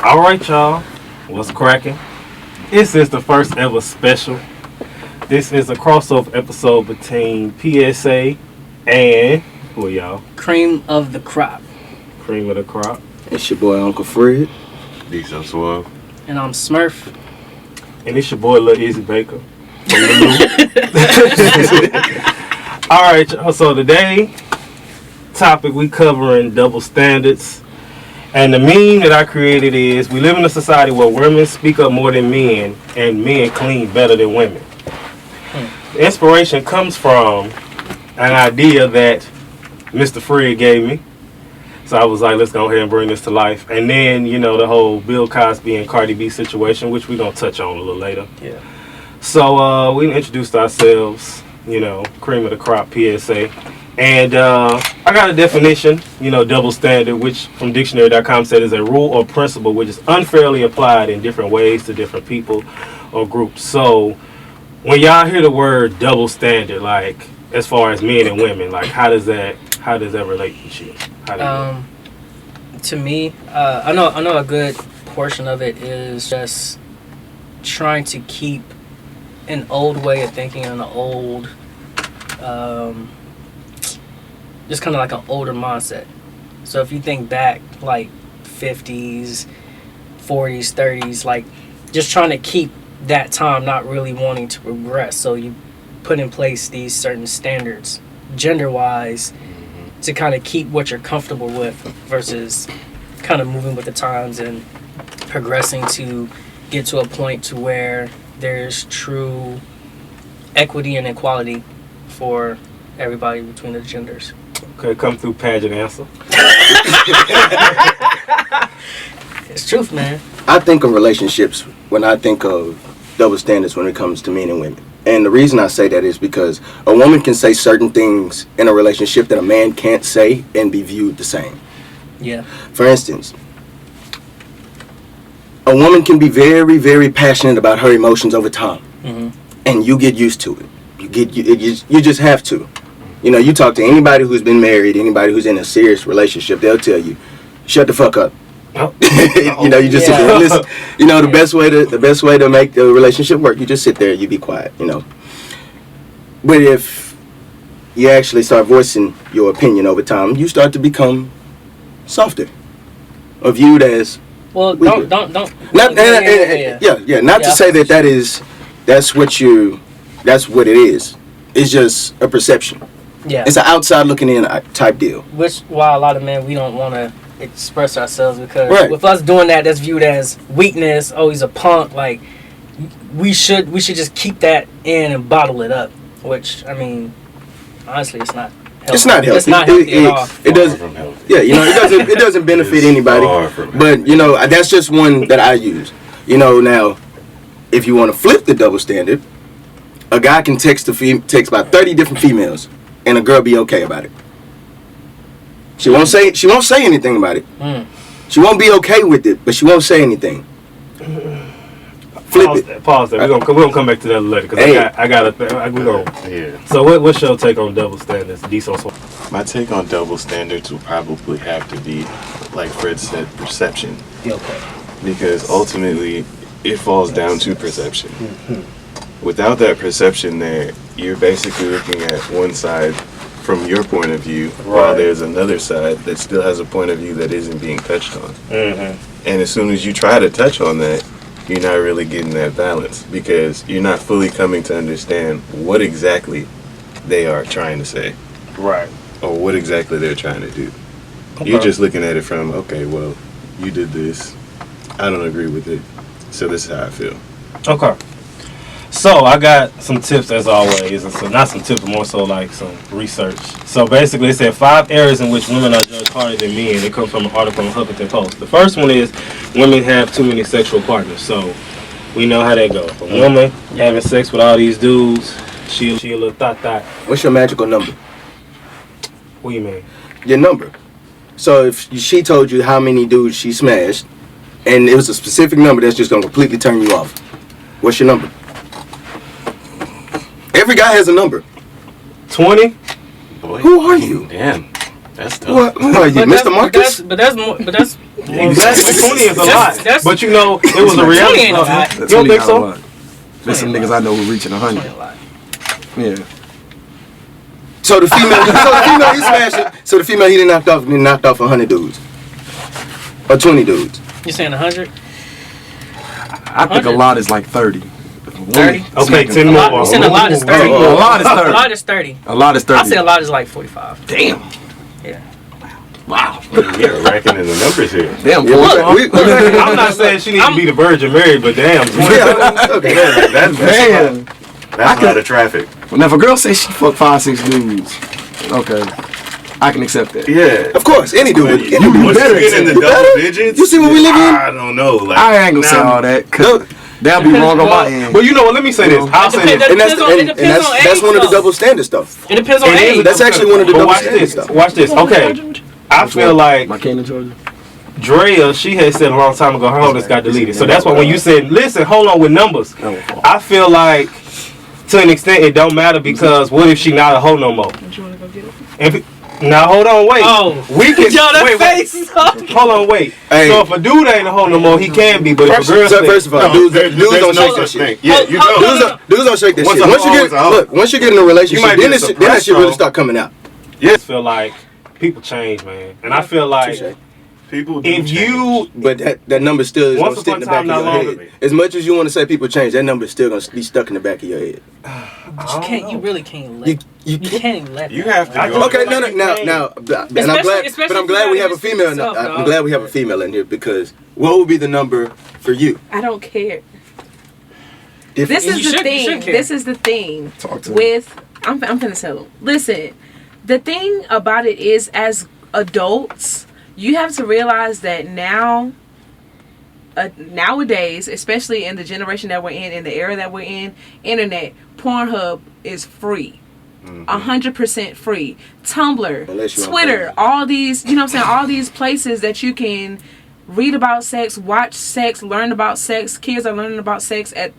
All right, y'all. What's cracking? This is the first ever special. This is a crossover episode between P.S.A. and who are y'all? Cream of the Crop. Cream of the Crop. It's your boy Uncle Fred. disucss. And I'm Smurf. And it's your boy Lil Easy Baker. All right, y'all. So today, topic we covering double standards. And the meme that I created is, we live in a society where women speak up more than men, and men clean better than women. The inspiration comes from an idea that Mr. Fred gave me. So I was like, let's go ahead and bring this to life. And then, you know, the whole Bill Cosby and Cardi B situation, which we're going to touch on a little later. Yeah. So we introduced ourselves, you know, Cream of the Crop, P.S.A. And I got a definition, you know, double standard, which from dictionary.com said is a rule or principle which is unfairly applied in different ways to different people or groups. So when y'all hear the word double standard, like as far as men and women, like how does that relate to you? To me, I know a good portion of it is just trying to keep an old way of thinking and an old just kind of like an older mindset. So if you think back like 50s, 40s, 30s, like just trying to keep that time, not really wanting to progress. So you put in place these certain standards gender-wise to kind of keep what you're comfortable with versus kind of moving with the times and progressing to get to a point to where there's true equity and equality for everybody between the genders. Okay, come through pageant answer. It's truth, man. I think of relationships when I think of double standards when it comes to men and women. And the reason I say that is because a woman can say certain things in a relationship that a man can't say and be viewed the same. Yeah. For instance, a woman can be very, very passionate about her emotions over time. Mm-hmm. And you get used to it. You just have to. You know, you talk to anybody who's been married, anybody who's in a serious relationship, they'll tell you, shut the fuck up. Oh. You know, you just sit there and listen. You know, the best way to make the relationship work, you just sit there and you be quiet, you know. But if you actually start voicing your opinion over time, you start to become softer, or viewed as Well, weaker. don't. Not to say that's what it is. It's just a perception. Yeah. It's an outside looking in type deal. Which, why a lot of men, we don't want to express ourselves because Right. with us doing that, that's viewed as weakness. Oh, he's a punk. Like, we should just keep that in and bottle it up. Which, I mean, honestly, it's not healthy. It's not healthy. It's not healthy at all. It doesn't. Yeah, you know, it doesn't benefit anybody. But you know, that's just one that I use. You know, now, if you want to flip the double standard, a guy can text about 30 different females, and a girl be okay about it. She won't say anything about it. She won't be okay with it, but she won't say anything. Flip it. Pause that. We're gonna come back to that later because we're gonna. Yeah. So what's your take on double standards? disucss. My take on double standards will probably have to be, like Fred said, perception. Okay. Because ultimately, it falls down to perception. Without that perception there, you're basically looking at one side from your point of view, while there's another side that still has a point of view that isn't being touched on. And as soon as you try to touch on that, you're not really getting that balance because you're not fully coming to understand what exactly they are trying to say. Right. Or what exactly they're trying to do. Okay. You're just looking at it from, okay, well, you did this. I don't agree with it. So this is how I feel. Okay. So I got some tips as always, and so not some tips, but more so like some research. So basically, it said 5 areas in which women are judged harder than men. It comes from an article on Huffington Post. The first one is women have too many sexual partners. So we know how that goes. A woman having sex with all these dudes, she a little thought. What's your magical number? What do you mean? Your number. So if she told you how many dudes she smashed, and it was a specific number that's just gonna completely turn you off, what's your number? Every guy has a number. 20? Boy. Who are you? Damn. That's tough. What are you, Mr. Marcus? But that's more. But that's. Exactly. 20 is a lot. That's- But you know, it was a reality. 20 ain't a lot. You don't think so? There's some niggas I know who reaching 100. Yeah. So the female he smashed it. So the female he knocked off 100 dudes. Or 20 dudes. You saying 100? I think a lot is like 30. 30? Okay, 10 more. You saying a lot is 30? A lot is 30. A lot is 30. A lot is 30. I say a lot is like 45. Damn. Yeah. Wow. You're racking in the numbers here. Damn. Yeah, boy. I'm not saying she needs to be the Virgin Mary, but damn. okay. Damn. That's a lot of traffic. Now, if a girl says she fucked 5-6 dudes, okay, I can accept that. Yeah. Of course, any dude. You be Once better. you get in the double digits, You see what we live in? I don't know. Like, I ain't gonna say all that, cause that'll be wrong on my end. Well, you know what? Let me say this. I'll say this. And that's Depends on that's age, one of the though. double standards stuff. It depends on It is. age. That's actually one of the But double watch standards this. stuff. Watch this. Okay. I feel like My cane in Georgia. Drea, she had said a long time ago her holdings got deleted. So that's why when you said, listen, hold on with numbers, I feel like to an extent it don't matter because what if she not a hoe no more? Don't you want to go get it? Now hold on, wait. Oh. We can Yo, that wait. face. Hold on, wait. Hey. So if a dude ain't a hoe no more, he can be. But if a girl First of all, dudes there's don't no shake that such shit. thing. Yeah, you Oh, know. Dudes don't shake that Once shit. a Once you hoe, get it's a hoe. look, once you get in a relationship, might be then a that shit suppressed really hoe. start coming out. I feel like people change, man, and I feel like Touche. People do if you But that number still is Once gonna stick in the upon a back of time, your not head. As much as you want to say people change, that number is still gonna be stuck in the back of your head. But you can't. You really can't let. You You can't let. You that. have to I go. Okay, no, like now, you now, and I'm glad, Especially but I'm if glad you we have a gotta female. speak yourself, I'm dog. glad we have a female in here because what would be the number for you? I don't care. If This You is the should- you thing. should care. This is the thing Talk to me. with. I'm finna tell them. Listen, the thing about it is, as adults, you have to realize that nowadays, especially in the generation that we're in the era that we're in, internet, Pornhub is free. 100% free. Tumblr, Unless you're on Twitter, Pornhub. all these, you know what I'm saying, all these places that you can read about sex, watch sex, learn about sex. Kids are learning about sex at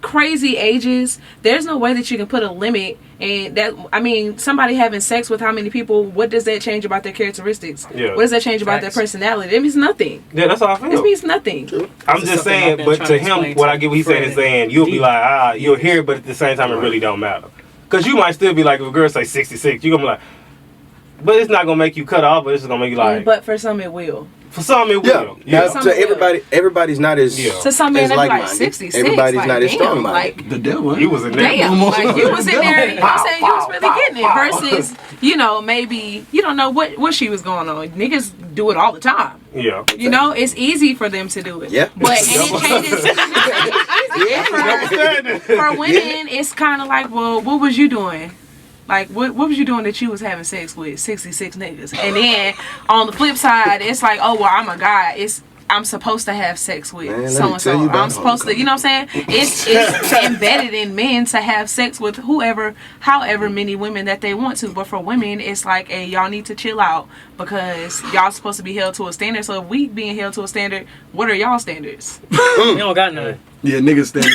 crazy ages. There's no way that you can put a limit, and that, I mean, somebody having sex with how many people, what does that change about their characteristics? Yeah. What does that change about their Facts. personality? It means nothing. yeah, that's how I It feel. means nothing. I'm This just is something I've saying, been but trying to to him, explain what to I get what he's saying Fred is saying you'll be deep. like, you'll hear it, but at the same time, it really don't matter. Because you might still be like, if a girl say 66, you're going to be like, but it's not going to make you cut off, but it's just going to make you like, But for some it will. for some it yeah, will. now, Some to will. everybody's not as Yeah. To some men, as they be like like-minded. 66. Everybody's like, not as damn, strong-minded. like, The devil. You was in there. damn, like you was in there, you know what I'm saying? You was really getting it versus, you know, maybe you don't know what she was going on. Niggas do it all the time. Yeah. You know, it's easy for them to do it. Yeah. But and it changes. Yeah. For women, it's kind of like, well, what was you doing? Like, what was you doing that you was having sex with 66 niggas? And then on the flip side, it's like, oh, well, I'm a guy. I'm supposed to have sex with Man, let me so and tell you so. about I'm supposed to, you know what I'm saying? It's embedded in men to have sex with however many women that they want to. But for women, it's like, hey, y'all need to chill out because y'all supposed to be held to a standard. So if we being held to a standard, what are y'all standards? You don't got none. Yeah, niggas stand.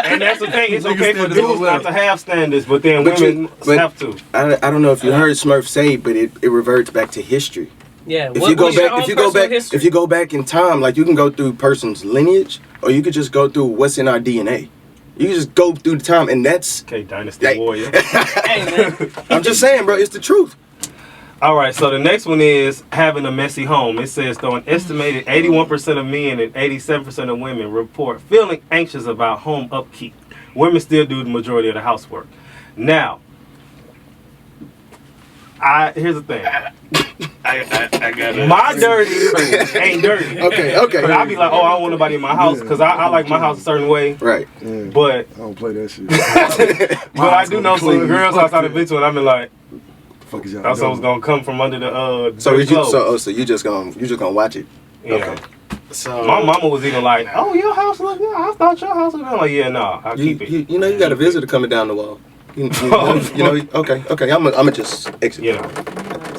And that's the thing. It's Niggas okay for stand dudes as not to have standards, but then But women have to. I don't know if you heard Smurf say, but it reverts back to history. Yeah. If you go back in time, like you can go through person's lineage, or you could just go through what's in our DNA. You can just go through the time, and that's. Okay, Dynasty Hey. Warrior. Hey, man. I'm just saying, bro. It's the truth. All right, so the next one is having a messy home. It says, though an estimated 81% of men and 87% of women report feeling anxious about home upkeep, women still do the majority of the housework. Now, here's the thing. I got it. My dirty ain't dirty. Okay. But I be like, oh, I don't want nobody in my house because I like my house a certain way. Right. Yeah, But I don't play that shit. I do know some girls outside of bitch when I've been like, Fuck is y'all that's doing? what's gonna come from under the So dirty clothes. you just gonna watch it. Yeah. Okay. So My mama was even like, "Oh, your house look good. I thought your house look good." I'm like, "Yeah, no, I'll keep it." You know you got a visitor coming down the wall. You know. Okay. I'm just exit. You know.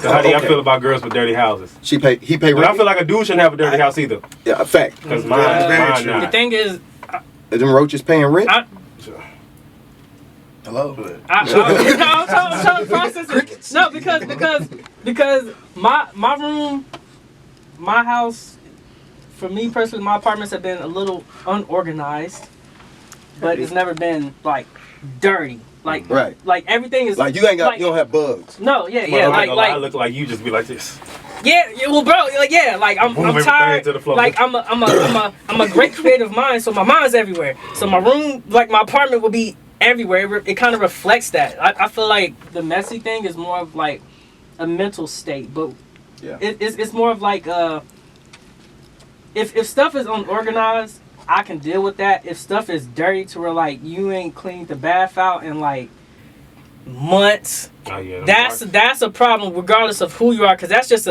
So how do y'all Okay. feel about girls with dirty houses? He pay But I rent. feel like a dude shouldn't have a dirty house either. Yeah, a fact. Because Very mine true. The not. thing is, Are them roaches paying rent? Hello. I'm trying to process it. No, because my room, my house, for me personally, my apartments have been a little unorganized, but it's never been like dirty. Like Right. Like everything is Like you ain't got, like, you don't have bugs. No, yeah, Well, like I look like you just be like this. yeah, well, bro, like yeah, like I'm Move tired. everything to the floor. Like I'm a great creative mind, so my mind's everywhere. So my room, like my apartment, will be everywhere. It kind of reflects that. I feel like the messy thing is more of like a mental state, but Yeah. it's more of like if stuff is unorganized, I can deal with that. If stuff is dirty to where like you ain't cleaned the bath out in like months, Oh, yeah, that's a problem regardless of who you are, because that's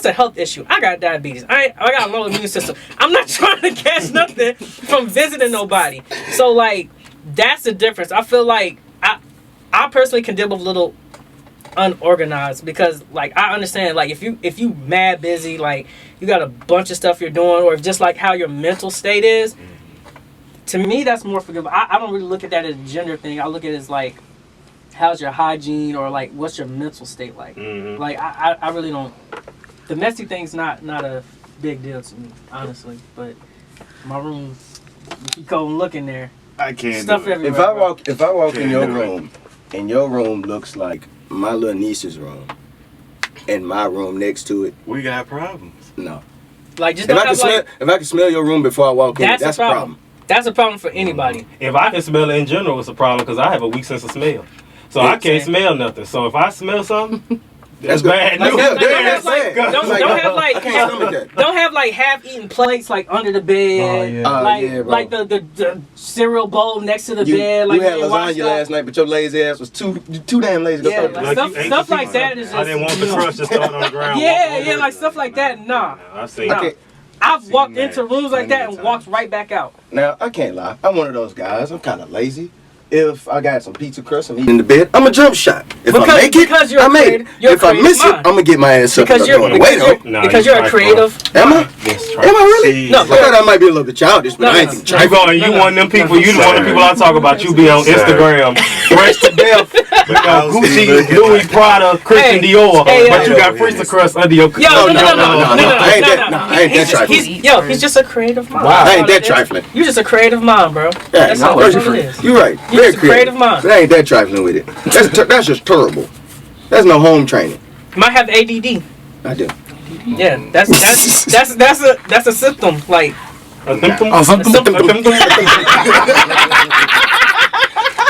a health issue. I got diabetes. I got a low immune system. I'm not trying to catch nothing from visiting nobody. So like that's the difference. I feel like I personally can deal with a little unorganized, because like I understand, like if you mad busy, like you got a bunch of stuff you're doing, or just like how your mental state is, to me that's more forgivable. I don't really look at that as a gender thing. I look at it as like, how's your hygiene, or like what's your mental state like. Mm-hmm. Like I really don't, the messy thing's not a big deal to me, honestly. But my room, if you go and look in there, I can't stuff do it. everywhere. If I walk in your Can't do it. room and your room looks like my little niece's room and my room next to it, We got problems. no. Like just If don't I can have smell, like, if I can smell your room before I walk in, that's that's a problem. That's a problem for anybody. If I can smell it in general, it's a problem because I have a weak sense of smell. So I can't smell nothing. So if I smell something, that's bad. That's news. good. Don't Yeah, have like, that's don't sad. have like I can't stomach that. don't have like half-eaten plates like under the bed, Oh, yeah. like yeah, bro. like the cereal bowl next to the You, bed. Like you had you washed lasagna up. last night, but your lazy ass was too damn lazy to Yeah, throw it. like Like you ate stuff the like pizza. that is just. I didn't want the crust just thrown on the ground. Yeah, walk over yeah, it. like stuff like that. Nah, I've seen nah. it. I've walked that into rooms like plenty that of and walked times. right back out. Now, I can't lie. I'm one of those guys. I'm kind of lazy. If I got some pizza crust and eat in the bed, I'm a jump shot. If I make it, because you're I a made it. creative- you're a If I miss it, creative I'm going to get my ass up. Because you're on the way, though. No, because you you're a trifling. creative. Am I? Yes, Am I really? No, I thought I might be a little bit childish, but No, I ain't no, think no. You trifling. going? You No, one of them people. You one of the people I talk about. You be on Sir. Instagram, fresh to death. how's he Gucci, looking Louis like Prada, Christian Hey, Dior, hey, but you yo, got pizza crust under your. Yo, no. I ain't that- no. I ain't that trifling. He's just a creative mind. Wow. That's I ain't all that it is. trifling. You just a creative mind, bro. Yeah, That's all it is. you're right. You're Very just a creative mind. But I ain't that trifling with it. That's just terrible. That's no home training. Might have ADD. I do. Yeah, that's a symptom. Like A symptom? Oh, something.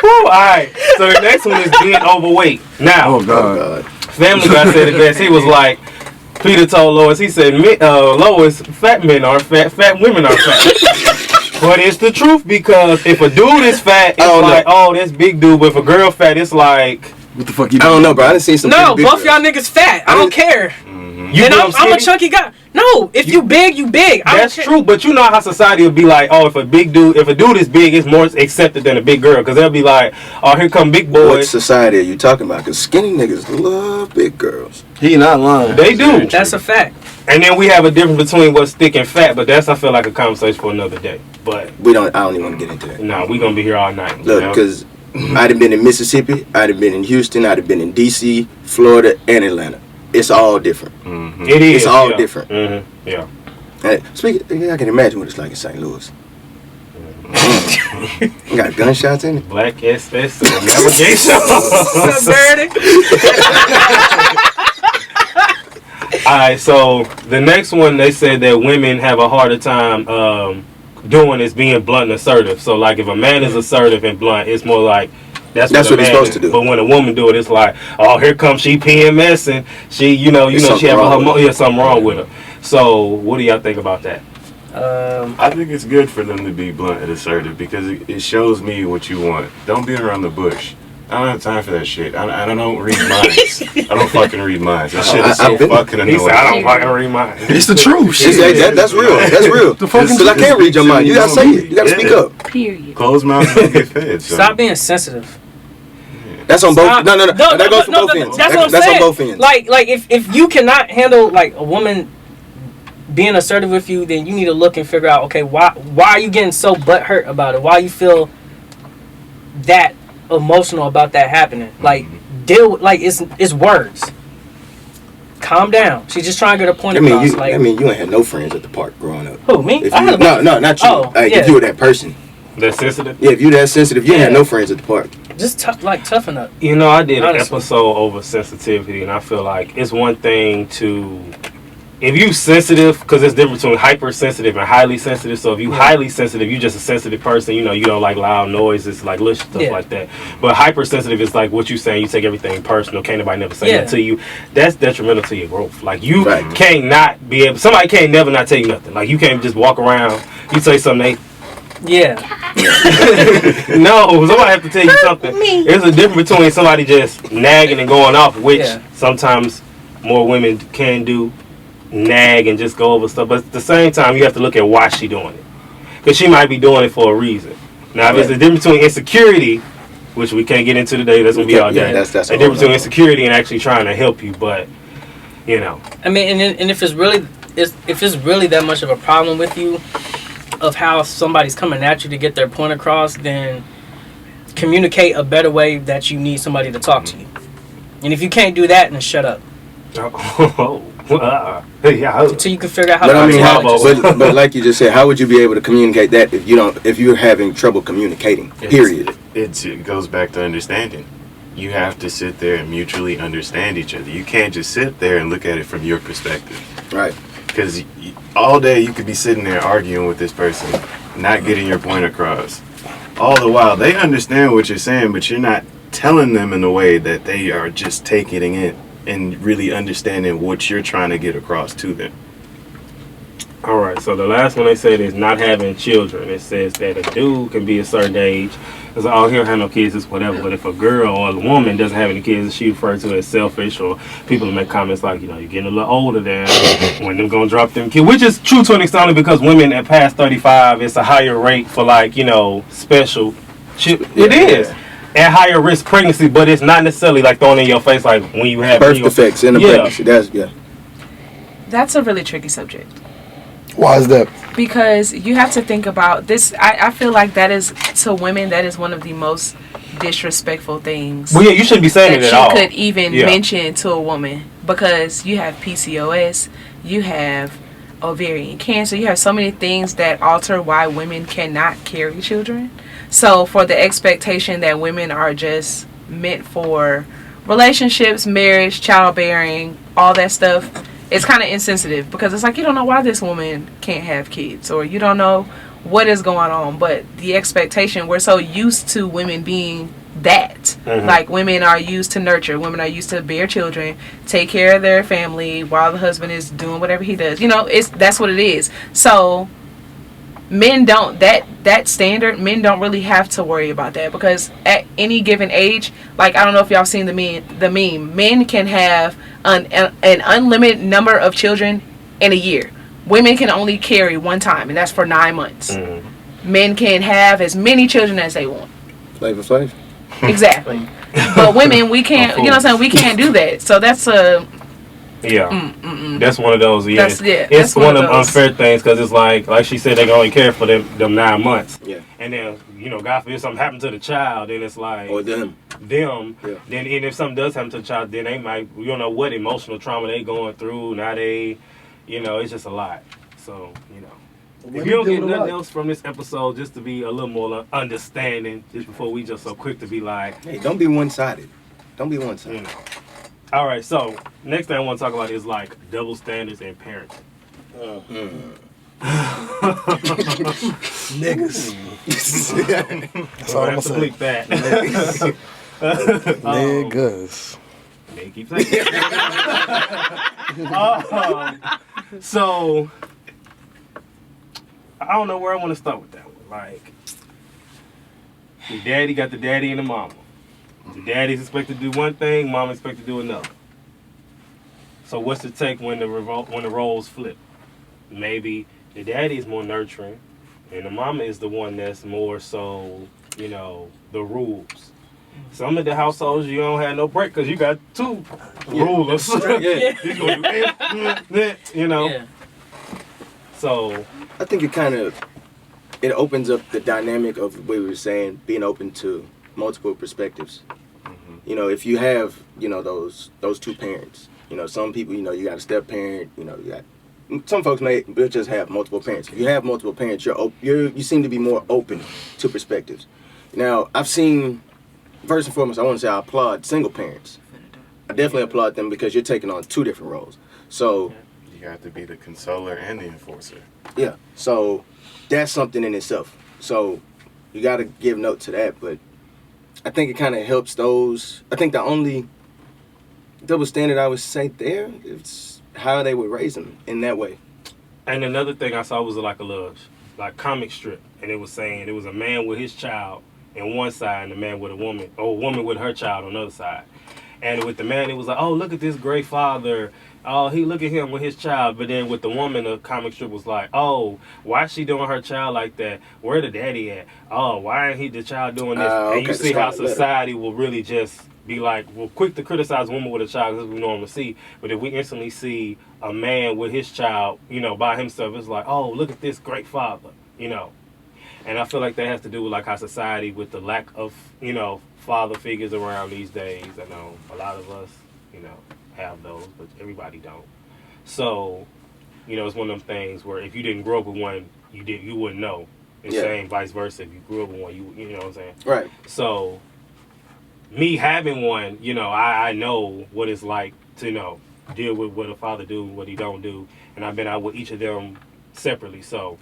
Woo, all right. So the next one is being overweight. Now, Oh God. Family Guy said it best. He was like, Peter told Lois, he said, Lois, fat men are fat, fat women are fat. But it's the truth, because if a dude is fat, it's like, oh, that's big dude. But if a girl fat, it's like, What the fuck you I don't know, bro. I done seen some no, pretty big both y'all girls. niggas fat. I don't care. you And know I'm a chunky guy. No, if you big, you big. I That's don't care. true, but you know how society will be like, oh, if a dude is big, it's more accepted than a big girl, because they'll be like, oh, here come big What boys. society are you talking about? Because skinny niggas love big girls. He not lying. They do. That's a fact. And then we have a difference between what's thick and fat, but that's, I feel like, a conversation for another day. But I don't even want to get into that. nah, we gonna be here all night. Look, because I'd have been in Mississippi, I'd have been in Houston, I'd have been in D.C., Florida, and Atlanta. It's all different. it is. It's all yeah. different. Mm-hmm. Yeah. And I can imagine what it's like in St. Louis. You got gunshots in it. Black SS navigation. What's up, Verdict? Alright, so the next one, they said that women have a harder time doing is being blunt and assertive. So like if a man is assertive and blunt, it's more like that's what he's man supposed is. to do. But when a woman do it, it's like, oh, here comes she PMSing. She, you know, she something have wrong with her. something wrong with her. So what do y'all think about that? I think it's good for them to be blunt and assertive, because it shows me what you want. Don't beat around the bush. I don't have time for that shit. I don't read minds. I don't fucking read minds. That shit is so I've been- fucking He annoying. said, I don't fucking read mine. It's the truth. Shit. That's real. That's real. The fucking Because I can't read your mind. You gotta say it. You gotta speak Yeah. up. Period. Closed mouths don't get fed. So. Stop being sensitive. That's on both. Stop. No. That goes for both ends. That's what I'm That's saying. on both ends. Like if you cannot handle like a woman being assertive with you, then you need to look and figure out, okay, why are you getting so butthurt about it? Why you feel that emotional about that happening. Like, deal with, like, it's words. Calm down. She's just trying to get a point across. You ain't had no friends at the park growing up. Who, me? No, not you. Oh, like, yeah. if you were that person. That sensitive? Yeah, if you that sensitive, you ain't had no friends at the park. Just toughen up. You know, I did an Honestly. episode over sensitivity, and I feel like it's one thing to, if you sensitive, because there's a difference between hypersensitive and highly sensitive. So if you highly sensitive, you just a sensitive person. You know, you don't like loud noises, like little stuff like that. But hypersensitive is like what you saying. You take everything personal. Can't nobody never say that to you. That's detrimental to your growth. Like you can't not be able. Somebody can't never not tell you nothing. Like you can't just walk around. You say something. No, somebody have to tell you something. There's a difference between somebody just nagging and going off, which sometimes more women can do, nag and just go over stuff. But at the same time, you have to look at why she doing it, because she might be doing it for a reason. Now, if there's a difference between insecurity, which we can't get into today, that's gonna be all day. That's a difference between insecurity and actually trying to help you. But you know, I mean, and if it's really that much of a problem with you, of how somebody's coming at you to get their point across, then communicate a better way that you need somebody to talk to you. And if you can't do that, then shut up. Until you can figure out how to but like you just said, how would you be able to communicate that if you're having trouble communicating? Period. It goes back to understanding. You have to sit there and mutually understand each other. You can't just sit there and look at it from your perspective. Right. Because all day you could be sitting there arguing with this person, not getting your point across. All the while, they understand what you're saying, but you're not telling them in a way that they are just taking it in and really understanding what you're trying to get across to them. All right, so the last one they said is not having children. It says that a dude can be a certain age. It's like, oh, he don't have no kids, it's whatever. But if a girl or a woman doesn't have any kids, she refers to it as selfish, or people make comments like, you're getting a little older then, when they're going to drop them kids. Which is true to an extent, only because women at past 35, it's a higher rate for special. It is. At higher risk pregnancy, but it's not necessarily like thrown in your face like when you have birth defects in the pregnancy. That's a really tricky subject. Why is that? Because you have to think about this. I feel like that is, to women, that is one of the most disrespectful things. Well, yeah, you shouldn't be saying it at all. That you could even mention to a woman, because you have PCOS, you have ovarian cancer, you have so many things that alter why women cannot carry children. So for the expectation that women are just meant for relationships, marriage, childbearing, all that stuff, it's kind of insensitive, because it's like, you don't know why this woman can't have kids, or you don't know what is going on. But the expectation, we're so used to women being that. Like, women are used to nurture, women are used to bear children, take care of their family while the husband is doing whatever he does. That's what it is. So men don't, that standard, men don't really have to worry about that, because at any given age, like, I don't know if y'all seen the meme, men can have an unlimited number of children in a year. Women can only carry one time, and that's for 9 months. Men can have as many children as they want. Flavor Flav. Exactly. But women, we can't, we can't do that. So that's a that's one of those. It's one of them unfair things, because it's like she said, they can only care for them 9 months. Yeah. And then God forbid something happened to the child, then it's like, or them. Then and if something does happen to the child, then they might, you don't know what emotional trauma they going through. Now they, it's just a lot. So if you don't get nothing else from this episode, just to be a little more understanding, just before we just so quick to be like, hey, don't be one-sided. Don't be one-sided. All right, so next thing I want to talk about is like double standards in parenting. Niggas. That's all I'm gonna say. That. Niggas. They keep saying it. So I don't know where I want to start with that one. Like, the daddy got the daddy and the mama. The daddy's expected to do one thing, mama expected to do another. So what's the take when the roles flip? Maybe the daddy is more nurturing, and the mama is the one that's more so, the rules. Some of the households, you don't have no break because you got two rulers. He's gonna do this, Yeah. So I think it opens up the dynamic of what we were saying, being open to multiple perspectives. You know, if you have, you know, those two parents, you know, some people, you know, you got a step parent, you know, you got some folks may just have multiple parents. If you have multiple parents, you seem to be more open to perspectives. Now, I've seen, first and foremost, I want to say I applaud single parents. I definitely applaud them because you're taking on two different roles. So you got to be the consoler and the enforcer. yeah, so that's something in itself. So you got to give note to that, but I think it kind of helps those. I think the only double standard I would say there is how they would raise them in that way. And another thing I saw was like a little like comic strip, and it was saying it was a man with his child on one side and a man with a woman, or a woman with her child on the other side. And with the man, it was like, oh, look at this great father. Oh, look at him with his child. But then with the woman, the comic strip was like, oh, why is she doing her child like that? Where the daddy at? Oh, why ain't the child doing this? And you see how society will really just be like, well, quick to criticize a woman with a child, as we normally see. But if we instantly see a man with his child, you know, by himself, it's like, oh, look at this great father, you know. And I feel like that has to do with like how society, with the lack of, you know, father figures around these days. I know a lot of us, you know, have those, but everybody don't. So, you know, it's one of them things where if you didn't grow up with one, you wouldn't know. The same vice versa. If you grew up with one, you know what I'm saying? Right. So, me having one, you know, I know what it's like to, you know, deal with what a father do, what he don't do, and I've been out with each of them separately. So,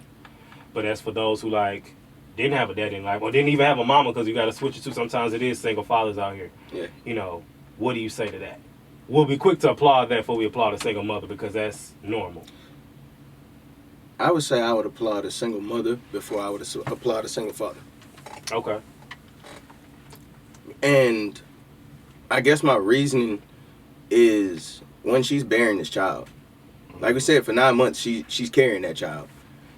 but as for those who like didn't have a daddy in life, or didn't even have a mama, because you got to switch it to, sometimes it is single fathers out here. Yeah. You know, what do you say to that? We'll be quick to applaud that before we applaud a single mother, because that's normal. I would say I would applaud a single mother before I would applaud a single father. Okay. And I guess my reasoning is when she's bearing this child. Like we said, for 9 months, she's carrying that child.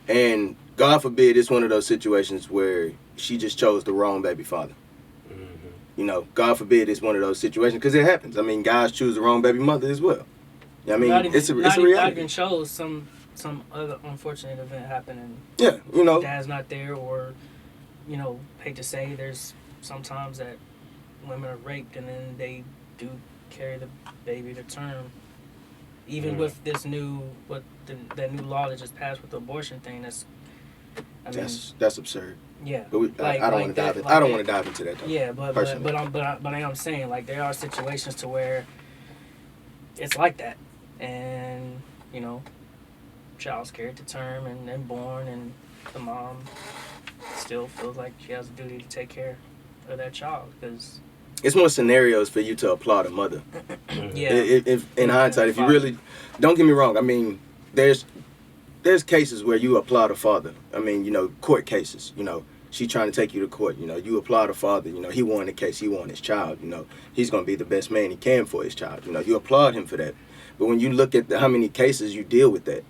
And God forbid it's one of those situations where she just chose the wrong baby father. Mm-hmm. You know, God forbid it's one of those situations, because it happens. I mean, guys choose the wrong baby mother as well. I mean, it's a reality. Not even chose some other unfortunate event happening. Yeah, you know. Dad's not there, or, you know, hate to say, there's sometimes that women are raped and then they do carry the baby to term. Even with this new, that new law that just passed with the abortion thing, that's absurd. Yeah, but I don't want to dive. I don't want to dive into that. Though, yeah, but I'm saying, like, there are situations to where it's like that, and you know, child's carried to term and then born, and the mom still feels like she has a duty to take care of that child, because it's more scenarios for you to applaud a mother. Yeah. If in hindsight, if you really, don't get me wrong. I mean, there's cases where you applaud a father. I mean, you know, court cases. You know, she trying to take you to court. You know, you applaud a father. You know, he won the case. He won his child. You know, he's gonna be the best man he can for his child. You know, you applaud him for that. But when you look at how many cases you deal with that,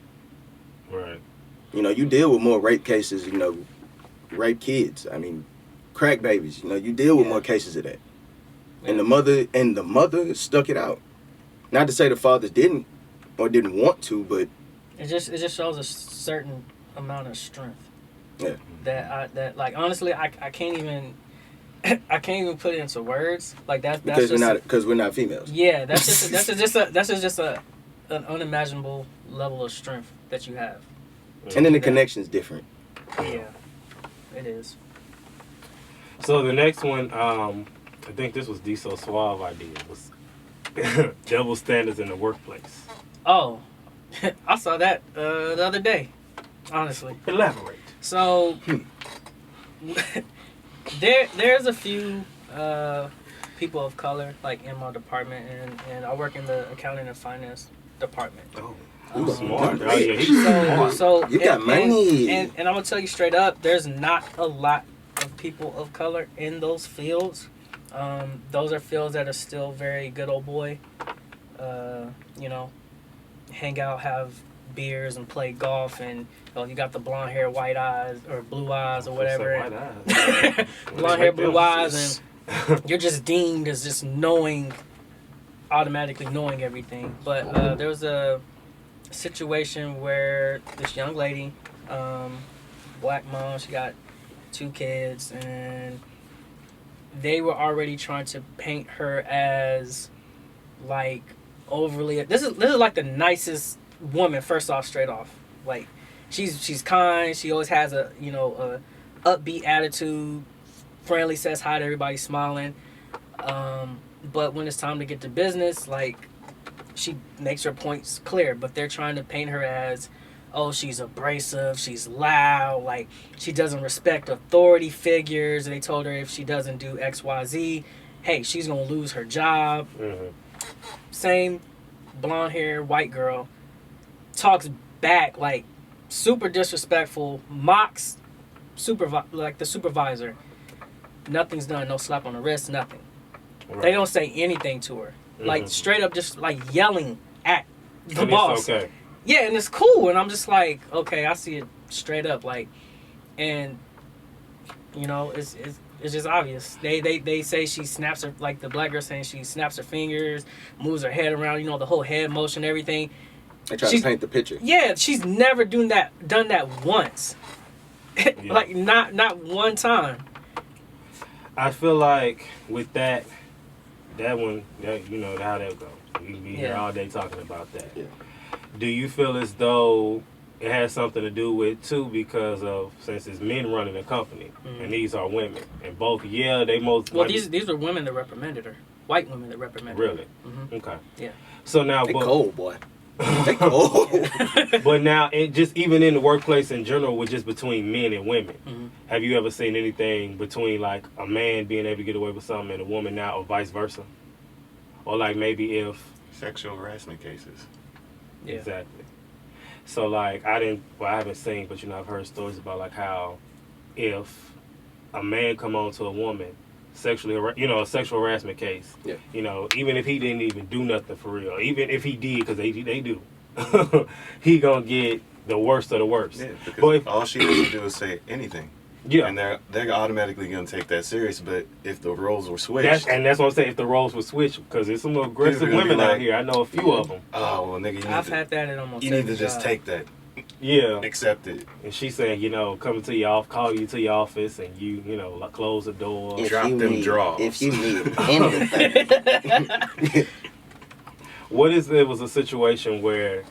right? You know, you deal with more rape cases. You know, rape kids. I mean, crack babies. You know, you deal with more cases of that. And the mother stuck it out. Not to say the fathers didn't want to, but it just shows a certain amount of strength. Yeah. That like, honestly, I can't even put it into words. Like that's because we're not females. Yeah, that's just an unimaginable level of strength that you have. And then the connection's different. Yeah, it is. So the next one, I think this was D-So Suave idea, was double standards in the workplace. Oh, I saw that the other day, honestly. Elaborate. So, there's a few people of color, like, in my department, and I work in the accounting and finance department. Oh, smart. Oh, yeah, he's smart. So you got money. And I'm going to tell you straight up, there's not a lot of people of color in those fields. Those are fields that are still very good old boy. You know, hang out, have beers, and play golf, and you got the blonde hair, white eyes, or blue eyes, or whatever. White eyes. Blonde hair, blue eyes, and you're just deemed as just automatically knowing everything. But there was a situation where this young lady, black mom, she got 2 kids, and they were already trying to paint her as like overly. This is like the nicest woman. First off, straight off, like she's kind. She always has a upbeat attitude. Friendly, says hi to everybody, smiling. But when it's time to get to business, like she makes her points clear. But they're trying to paint her as, oh, she's abrasive, she's loud, like she doesn't respect authority figures. And they told her if she doesn't do X, Y, Z, hey, she's gonna lose her job. Same blonde hair, white girl talks back like super disrespectful, mocks like the supervisor. Nothing's done, no slap on the wrist, nothing. Right. They don't say anything to her. Like straight up just like yelling at the boss. Okay. Yeah, and it's cool, and I'm just like, okay, I see it straight up, like, and it's just obvious. They say she snaps her, like the black girl saying she snaps her fingers, moves her head around, the whole head motion, everything. They try to paint the picture. Yeah, she's never done that once. Like not one time. I feel like with that one, how that go. We can be here all day talking about that. Yeah. Do you feel as though it has something to do with too, because of, since it's men running the company and these are women, and both they most these were women that reprimanded her, white women that reprimanded her. Really? Okay. Yeah. So now, they cold, boy. They cold. But now, just even in the workplace in general, with just between men and women, have you ever seen anything between like a man being able to get away with something and a woman now, or vice versa, or like maybe if sexual harassment cases? Yeah. Exactly. So like I haven't seen, but I've heard stories about like how if a man come on to a woman sexually, a sexual harassment case, even if he didn't even do nothing for real, even if he did, because they do, he gonna get the worst of the worst. Yeah, because all she has to do is say anything. Yeah, and they're automatically gonna take that serious. But if the roles were switched, that's what I'm saying. If the roles were switched, because there's some aggressive women out here. I know a few of them. Oh well, nigga, I've had that at almost. You need to just take that. Yeah, accept it. And she said, coming to your office, call you to your office, and you close the door, drop them drawers. If you need anything. What if there was a situation where,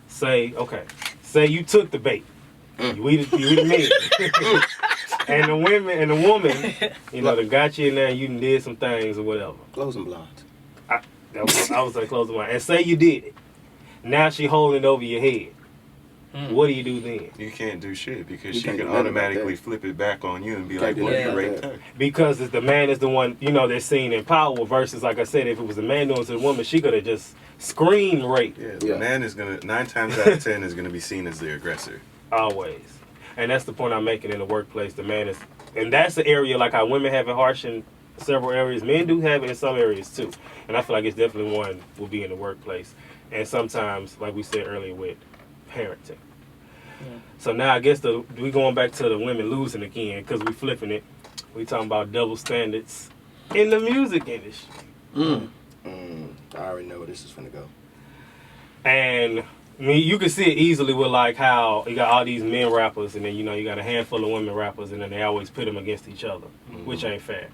say you took the bait. You eat the meat. and the woman, they got you in there and you did some things or whatever. Closing blinds. I was like closing blinds. And say you did it. Now she holding it over your head. What do you do then? You can't do shit, because she can automatically flip it back on you and be like, what you raped her? Because if the man is the one, they're seen in power, versus, like I said, if it was a man doing it to the woman, she could have just screamed rape. Yeah, the man is going to, 9 times out of 10, is going to be seen as the aggressor. Always. And that's the point I'm making in the workplace. The man is, and that's the area like how women have it harsh in several areas. Men do have it in some areas too. And I feel like it's definitely one will be in the workplace. And sometimes, like we said earlier, with parenting. Yeah. So now I guess we going back to the women losing again, because we flipping it. We talking about double standards in the music industry. I already know where this is finna go. And I mean, you can see it easily with like how you got all these men rappers, and then you got a handful of women rappers, and then they always pit them against each other, which ain't fair.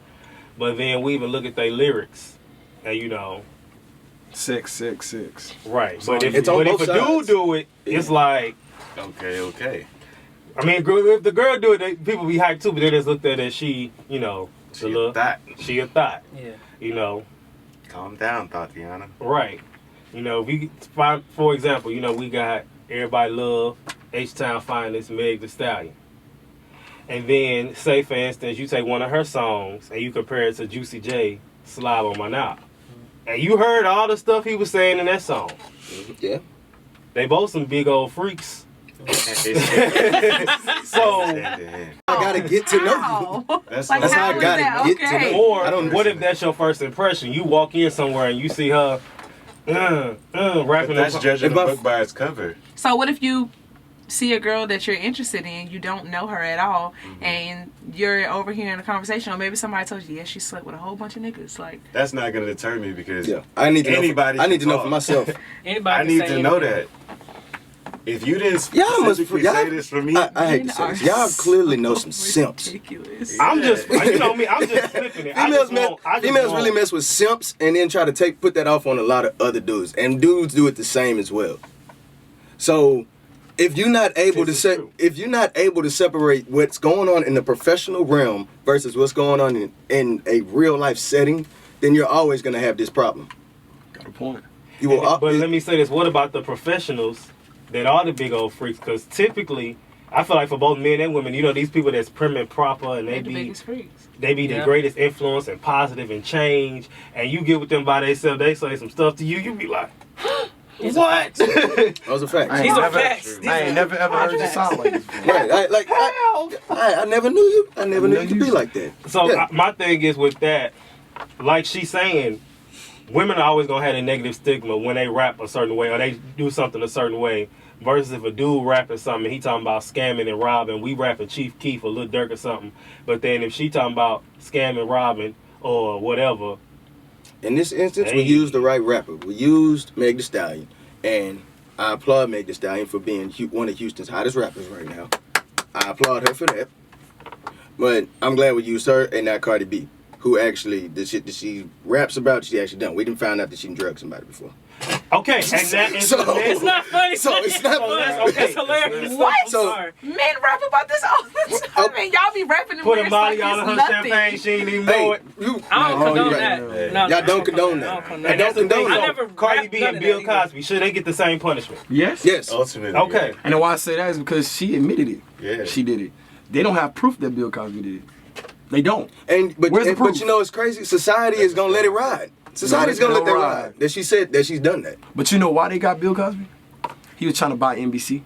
But then we even look at their lyrics, and 666. Right. But if a dude do it, it's like okay. I mean, if the girl do it, people be hyped too, but they just looked at it as she a thought. She a thought. Yeah. Calm down, Tatiana. Right. We find, for example, we got Everybody Love, H-Town Finest, Meg Thee Stallion. And then, say for instance, you take one of her songs and you compare it to Juicy J, Slide on My Knob. And you heard all the stuff he was saying in that song. Yeah. They both some big old freaks. So I gotta get to know you. That's how I gotta get to know you. Or what if that's your first impression? You walk in somewhere and you see her rapping. That's judging a book by its cover. So what if you see a girl that you're interested in, you don't know her at all, and you're overhearing a conversation, or maybe somebody told you, she slept with a whole bunch of niggas. Like, that's not gonna deter me, because I need to know for myself. Anybody I need to know that. If you didn't Y'all must specifically say this for me, I hate to say this. Y'all clearly know some simps. Ridiculous. I'm just, you know me, I'm just flipping it. Females really mess with simps and then try to put that off on a lot of other dudes, and dudes do it the same as well. So if you're not able to separate what's going on in the professional realm versus what's going on in a real life setting, then you're always gonna have this problem. Got a point. But let me say this: what about the professionals that are the big old freaks? Because typically, I feel like for both men and women, you know, these people that's prim and proper, and They're the biggest freaks. they be the greatest influence and positive and change. And you get with them by themselves, they say some stuff to you, you be like, what? Those are facts. These are facts. I ain't never ever heard you sound like this before. Right. I never knew you. I never knew you to be like that. So my thing is with that, like she's saying, women are always gonna have a negative stigma when they rap a certain way or they do something a certain way. Versus if a dude rapping something, he talking about scamming and robbing, we rapping Chief Keef or Lil Durk or something. But then if she talking about scamming, robbing, or whatever. In this instance, we used the right rapper. We used Meg Thee Stallion, and I applaud Meg Thee Stallion for being one of Houston's hottest rappers right now. I applaud her for that. But I'm glad we used her and not Cardi B, who actually, the shit that she raps about, she actually done. We didn't find out that she drugged somebody before. Okay, and that is It's not funny. So it's not funny. It's hilarious. What? So- Men rap about this all the time, and y'all be rapping and put a weird body stuff. on It's her nothing. champagne, she ain't even know it. I don't condone you're that. right. No, Y'all don't condone I that. don't condone And that. that's the thing. I So never Cardi rapped B none and of Bill that either. Cosby, should they get the same punishment? Yes. Yes. ultimately, Okay. And then why I say that is because she admitted it. Yeah. She did it. They don't have proof that Bill Cosby did it. They don't. But Where's the but proof? you know it's crazy. Society is gonna let it ride. Society's gonna let that ride. That she said that she's done that. But you know why they got Bill Cosby? He was trying to buy NBC.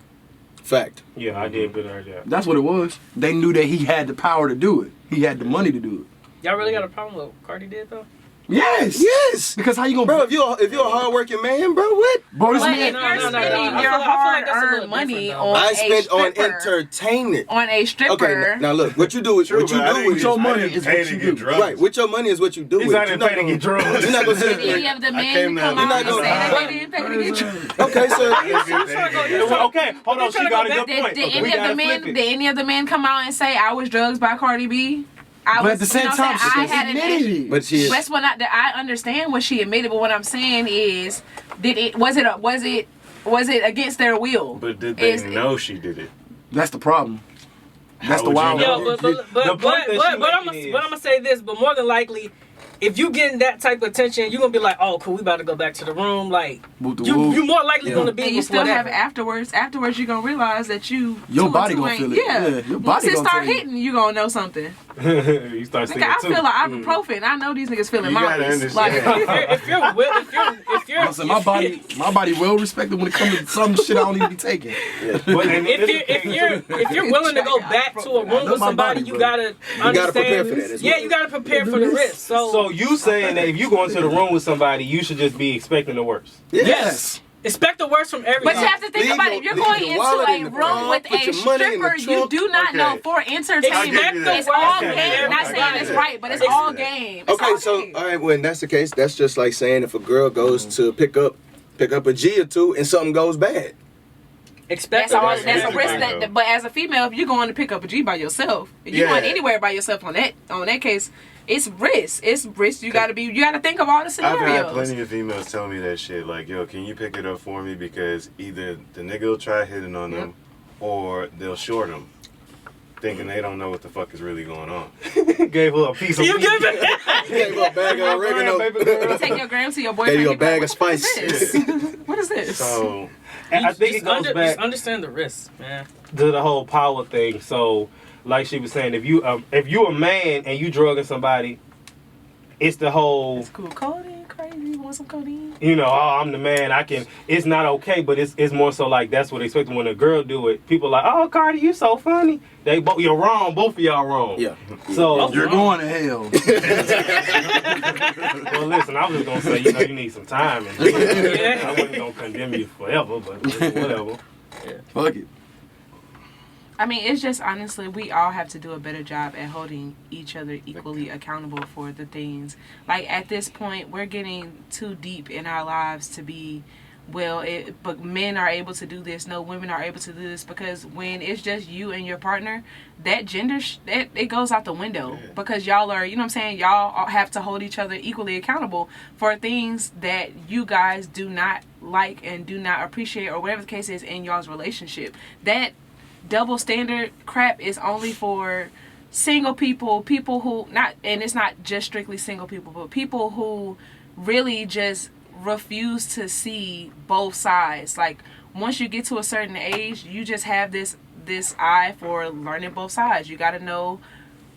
Fact. Yeah, I did put her there. That's what it was. They knew that he had the power to do it. He had the money to do it. Y'all really got a problem with what Cardi did though? Yes. Yes. Because how you gonna Bro, if you're a hardworking man, bro, what? bro, this But man, if No, you're no, no, spending no. I your feel like that's a little hard-earned money different, though. on I a spent on stripper, entertainment. on a stripper, Okay, now look, what you do is True, what you but I do didn't with your get- money I didn't is pay what to you get do. drugs. right. With your money is what you do. He's with not it. even paying to get drugs. You're not gonna did sit any there. of the I men came come down- out and You're say not that gonna- they didn't pay to get drugs? Okay, so Okay, hold on, she got a good Did point. did We any of gotta the men? flip Did it. any of the men come out and say I was drugged by Cardi B? but at the same time, I she had an admitted it. but she is. That's what I understand what she admitted, but what I'm saying is, was it against their will? But did they Is- know she did it? That's the problem. That's How the would you wild. know? Yo, The point that she making is- I'm gonna say this, but more than likely, if you getting that type of attention, you're gonna be like, oh, cool, we about to go back to the room. Like, Whoop the you whoop. more likely Yeah. gonna be And you before still have that. afterwards. Afterwards, you're gonna realize that Your two body and two gonna ain't- feel it. Yeah, Yeah, your once body it gonna start tell you. hitting, you gonna know something. You start seeing Nigga, I it too. feel like ibuprofen. I know these niggas feeling You gotta lies. understand. Like, if you're Listen, my body well respected when it comes to some shit I don't even be taking. But, and if you're willing to go back to a room know with my somebody, body, you bro. gotta understand. gotta prepare for that as Yeah, well. you gotta prepare for the risk. so you saying that if you go into the room with somebody, you should just be expecting the worst. Yes. expect the worst from everybody. but you have to think Leave about your- it. If you're leave going your into wallet a in the room car, with put a your money in the stripper, you trunk. do not know Okay. for entertainment. Expect the It's worst all from game. Not saying everybody. it's right, but it's Ex- all game. It's Okay, all so game. all right, when that's the case, that's just like saying if a girl goes to pick up a G or two and something goes bad. Expect That's the all. worst. That's a from risk. everybody. But as a female, if you're going to pick up a G by yourself, if you're going Yeah. anywhere by yourself on that case, it's risk. It's risk. You gotta think of all the I've scenarios. had plenty of females tell me that shit. Like, yo, can you pick it up for me? Because either the nigga will try hitting on them or they'll short them. Thinking they don't know what the fuck is really going on. Gave her a piece of You weed. give it. Gave her a bag of oregano. Baby girl. You take your gram to your boyfriend. Gave you a he be like, bag of what is spice. this? What is this? So, And I think it Just goes back Just understand the risks, man. to the whole power thing. So, like she was saying, if you a man and you drugging somebody, it's the whole, It's cool. Codeine, crazy. You want some codeine? you know, oh, I'm the man. I can. It's not okay, but it's more so like that's what they expect when a girl do it. People like, oh, Cardi, you so funny. You're wrong. Both of y'all wrong. Yeah. So You're going to hell. well, listen, I was just gonna say, you need some time, and I wasn't gonna condemn you forever, but whatever. Fuck it. I mean, it's just honestly, we all have to do a better job at holding each other equally accountable for the things. Like at this point, we're getting too deep in our lives to be well, but men are able to do this. No, women are able to do this, because when it's just you and your partner, that gender it goes out the window, because y'all are, you know what I'm saying, y'all have to hold each other equally accountable for things that you guys do not like and do not appreciate, or whatever the case is in y'all's relationship. That double standard crap is only for single people who not, and it's not just strictly single people, but people who really just refuse to see both sides. Like, once you get to a certain age, you just have this eye for learning both sides. You got to know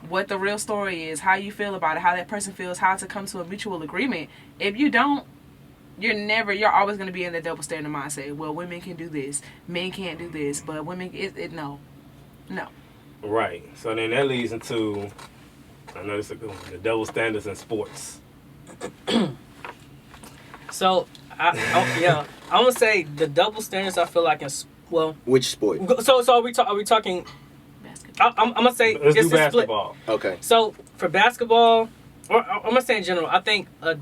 what the real story is, how you feel about it, how that person feels, how to come to a mutual agreement. If you don't, you're always going to be in the double standard mindset. Well, women can do this, men can't do this, but women, no. Right. So then that leads into, I know this is a good one, the double standards in sports. So, I'm gonna say the double standards. I feel like which sport? So are we talking? Basketball. I'm gonna say Let's it's do a basketball. split. Okay. So for basketball, or I'm gonna say in general, I think a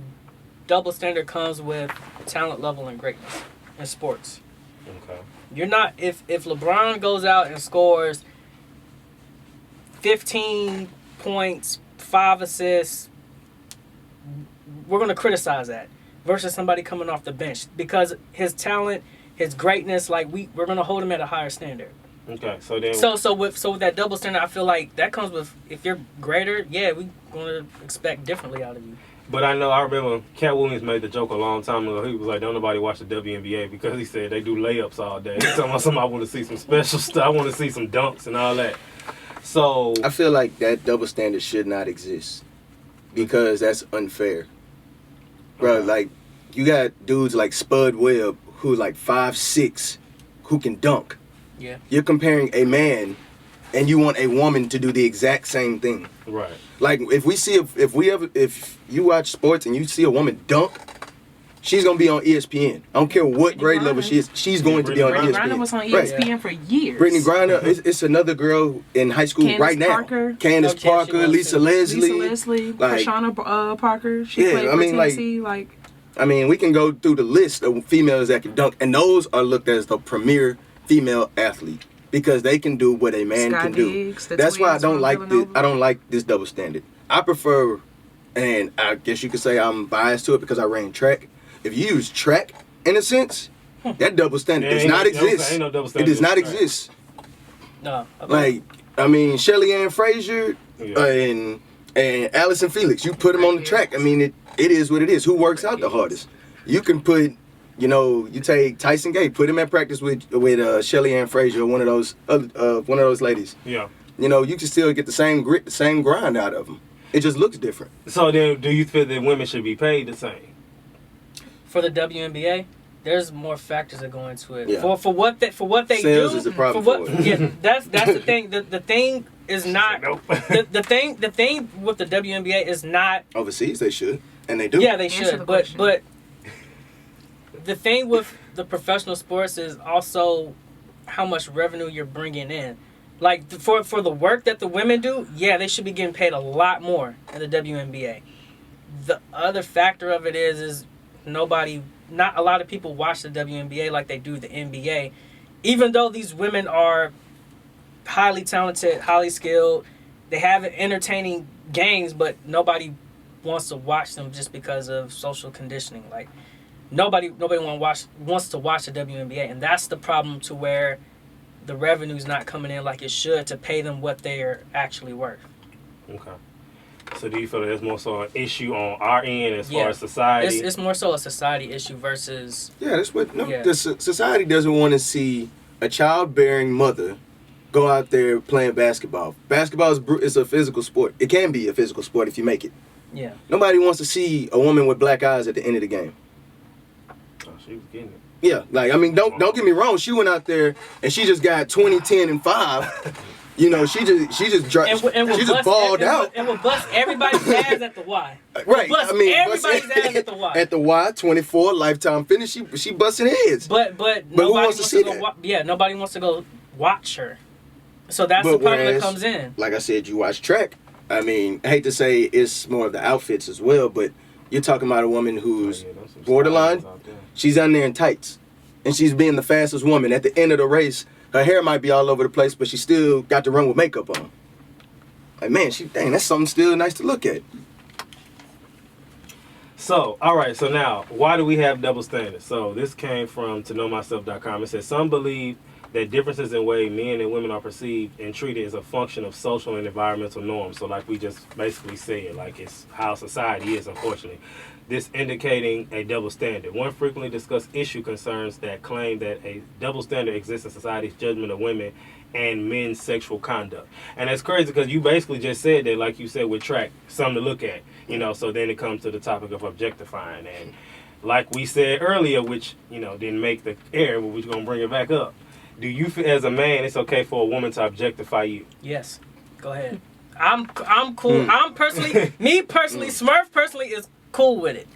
double standard comes with talent level and greatness in sports. Okay. You're not, if LeBron goes out and scores 15 points, 5 assists, we're gonna criticize that. Versus somebody coming off the bench, because his talent, his greatness, like we're gonna hold him at a higher standard. Okay, so then so with that double standard, I feel like that comes with, if you're greater, we're gonna expect differently out of you. But I remember Cat Williams made the joke a long time ago. He was like, "Don't nobody watch the WNBA," because he said they do layups all day. He's talking about somebody want to see some special stuff. I want to see some dunks and all that. So I feel like that double standard should not exist, because that's unfair. Bro, like, you got dudes like Spud Webb, who's like 5'6", who can dunk. Yeah. You're comparing a man, and you want a woman to do the exact same thing. right. Like, if you watch sports and you see a woman dunk, she's gonna be on ESPN. I don't care what grade level she is. She's going to be on Brittany ESPN. Griner was on ESPN for years. Brittany Griner, it's another girl in high school right now. Candace Parker, Lisa Leslie, like, Krishana Parker. She played for Tennessee. We can go through the list of females that can dunk, and those are looked at as the premier female athlete, because they can do what a man can do. That's why I don't like this double standard. I prefer, and I guess you could say I'm biased to it because I ran track. If you use track in a sense, that double standard does not exist. Ain't no double standard. It does not exist. No. Okay. Like, Shelly Ann Frazier and Allison Felix, you put them on the track. It is what it is. Who works out the hardest? You can put, you take Tyson Gay, put him at practice with Shelly Ann Frazier, or one of those ladies. Yeah. You can still get the same grit, the same grind out of them. It just looks different. So then, do you feel that women should be paid the same? For the WNBA, there's more factors that go into it. Yeah. For what they Sales do. is the problem. That's the thing. The thing is not the thing with the WNBA is not Overseas they should, and they do. Yeah, they should. But the thing with the professional sports is also how much revenue you're bringing in. Like, for the work that the women do, they should be getting paid a lot more in the WNBA. The other factor of it is not a lot of people watch the WNBA like they do the NBA. Even though these women are highly talented, highly skilled, they have entertaining games, but nobody wants to watch them just because of social conditioning. Like, nobody wants to watch the WNBA, and that's the problem, to where the revenue's not coming in like it should to pay them what they're actually worth. Okay. So do you feel that it's more so an issue on our end as far as society? It's more so a society issue versus... Yeah, that's what... The society doesn't want to see a childbearing mother go out there playing basketball. Basketball is a physical sport. It can be a physical sport if you make it. Yeah. Nobody wants to see a woman with black eyes at the end of the game. Oh, she was getting it. Yeah, don't get me wrong. She went out there and she just got 20, 10, and 5. She just balled out. And will bust everybody's ass at the Y. Right. Everybody's ass at the Y. At the Y, 24, lifetime finish, she busting heads. But who wants to see that? Nobody wants to go watch her. So that's the problem that comes in. Like I said, you watch track. I hate to say it's more of the outfits as well, but you're talking about a woman who's borderline. She's on there in tights. and she's being the fastest woman. At the end of the race, her hair might be all over the place, but she still got to run with makeup on. Like, man, that's something still nice to look at. So, all right. So now, why do we have double standards? So this came from toknowmyself.com. It says some believe that differences in way men and women are perceived and treated is a function of social and environmental norms. So like we just basically said, like it's how society is, unfortunately. This indicating a double standard. One frequently discussed issue concerns that claim that a double standard exists in society's judgment of women and men's sexual conduct. And that's crazy because you basically just said that, like you said, with track, something to look at, you know, so then it comes to the topic of objectifying. And like we said earlier, which, you know, didn't make the air, but we're going to bring it back up. Do you feel as a man it's okay for a woman to objectify you? Yes. Go ahead. I'm cool. I'm personally, me personally, Smurf personally is cool with it.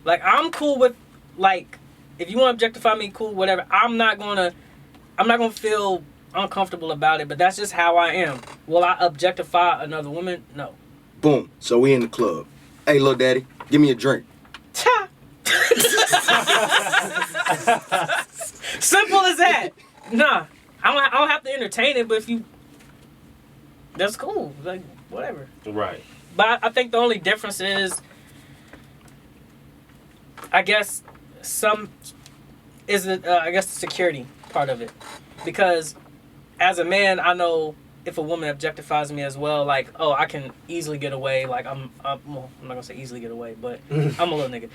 Like, I'm cool with, like, if you want to objectify me, cool, whatever. I'm not gonna feel uncomfortable about it, but that's just how I am. Will I objectify another woman? No. Boom. So we in the club. Hey, little daddy, give me a drink. Ta. Simple as that. Nah, I don't have to entertain it, but if you, that's cool. Like, whatever. Right. But I think the only difference is, I guess, the security part of it. Because as a man, I know if a woman objectifies me as well, like, oh, I can easily get away. Like, well, I'm not gonna say easily get away, but I'm a little nigga.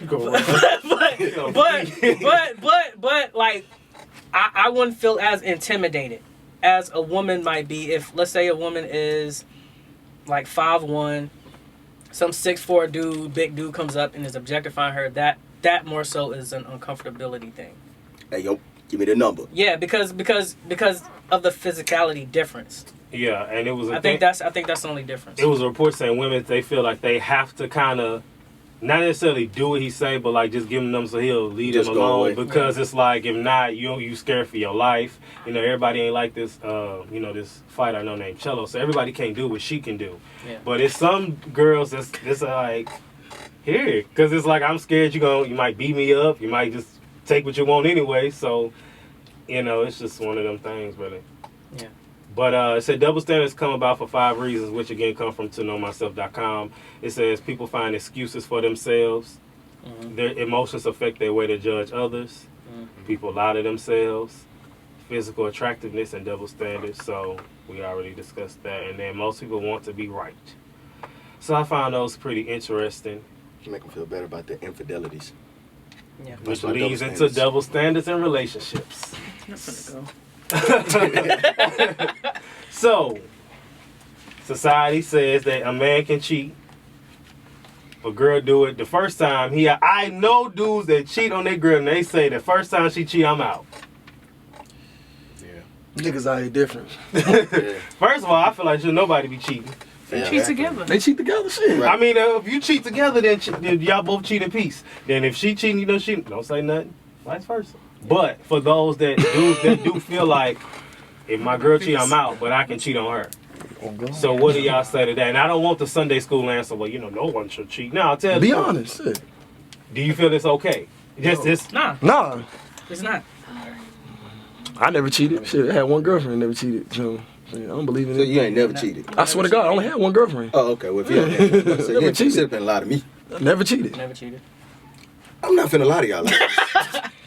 but like, I wouldn't feel as intimidated as a woman might be if, let's say, a woman is like 5'1", some 6'4" dude, big dude comes up and is objectifying her. That more so is an uncomfortability thing. Hey, yo, give me the number. Yeah, because of the physicality difference. Yeah, and it was. I think that's the only difference. It was a report saying women, they feel like they have to kind of not necessarily do what he say, but like just give him them so he'll leave just them alone. Because it's like if not, you scared for your life. You know, everybody ain't like this. This fighter I know named Cello. So everybody can't do what she can do. Yeah. But it's some girls that's like here, because it's like I'm scared you might beat me up. You might just take what you want anyway. So it's just one of them things, really. Yeah. But it said double standards come about for 5 reasons, which again come from toknowmyself.com. It says people find excuses for themselves. Mm-hmm. Their emotions affect their way to judge others. Mm-hmm. People lie to themselves. Physical attractiveness and double standards. So we already discussed that. And then most people want to be right. So I found those pretty interesting. You make them feel better about their infidelities. Yeah. Which leads into double standards in relationships. That's gonna go. So, society says that a man can cheat. A girl do it the first time. I know dudes that cheat on their girl and they say the first time she cheat, I'm out. Yeah. Niggas out here different. First of all, I feel like should nobody be cheating. They cheat together. They cheat together, shit. Right. I mean, if you cheat together, then y'all both cheat in peace. Then if she cheating, she don't say nothing. Vice versa. But for those that do feel like if my girl cheat, I'm out, but I can cheat on her. So what do y'all say to that? And I don't want the Sunday school answer. Well, no one should cheat. No, I'll tell you. Be honest. Shit. Do you feel it's okay? Nah. It's not. I never cheated. Shit, I had one girlfriend never cheated. I don't believe in it. So you ain't never cheated? I swear to God, I only had one girlfriend. Oh, okay. Well, if you never cheated, you been lie to me. Never cheated. Never cheated. I'm not finna lie to y'all.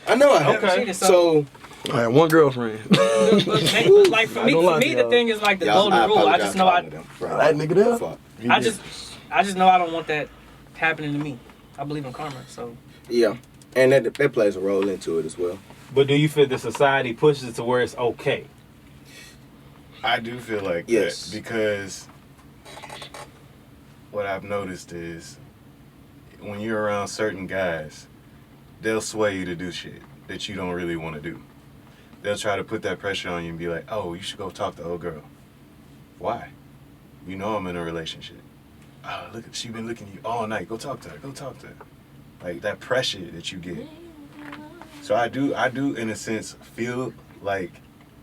I know I have. Okay. So I had one girlfriend. Like for me, the thing is like the golden rule. I just know that nigga there. I just know I don't want that happening to me. I believe in karma, so yeah, and that plays a role into it as well. But do you feel the society pushes it to where it's okay? I do feel like that because what I've noticed is when you're around certain guys, they'll sway you to do shit that you don't really want to do. They'll try to put that pressure on you and be like, oh, you should go talk to old girl. Why? You know I'm in a relationship. Oh, look, she been looking at you all night. Go talk to her. Like that pressure that you get. So I do in a sense feel like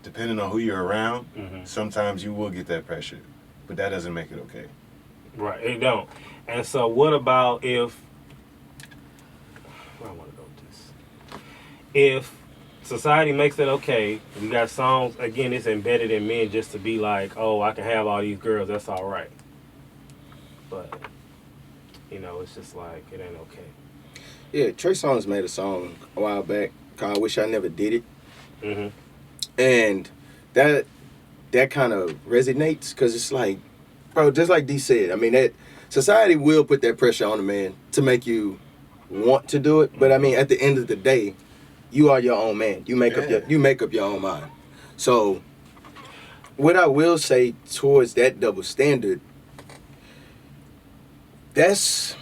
depending on who you're around, sometimes you will get that pressure. But that doesn't make it okay. Right, it don't. And so what about where I want to go with this? If society makes it okay. We got songs, again, it's embedded in men just to be like, oh, I can have all these girls, that's all right. But, you know, it's just like, it ain't okay. Yeah, Trey Songz made a song a while back called "Wish I Never Did It," Mm-hmm. and that kind of resonates because it's like, bro, just like D said. I mean, that society will put that pressure on a man to make you want to do it, but I mean, at the end of the day, you are your own man. You make up your own mind. So, what I will say towards that double standard, that's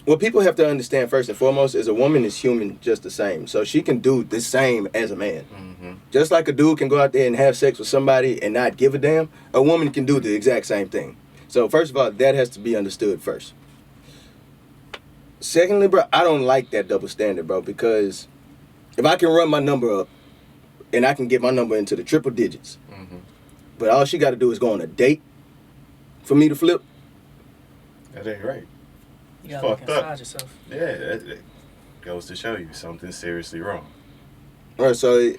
what people have to understand first and foremost is a woman is human just the same. So she can do the same as a man. Mm-hmm. Just like a dude can go out there and have sex with somebody and not give a damn, a woman can do the exact same thing. So first of all, that has to be understood first. Secondly, bro, I don't like that double standard, bro, because if I can run my number up and I can get my number into the triple digits, but all she got to do is go on a date for me to flip. That ain't right. You gotta look Fucked up. inside yourself. Yeah, that goes to show you something's seriously wrong. All right, so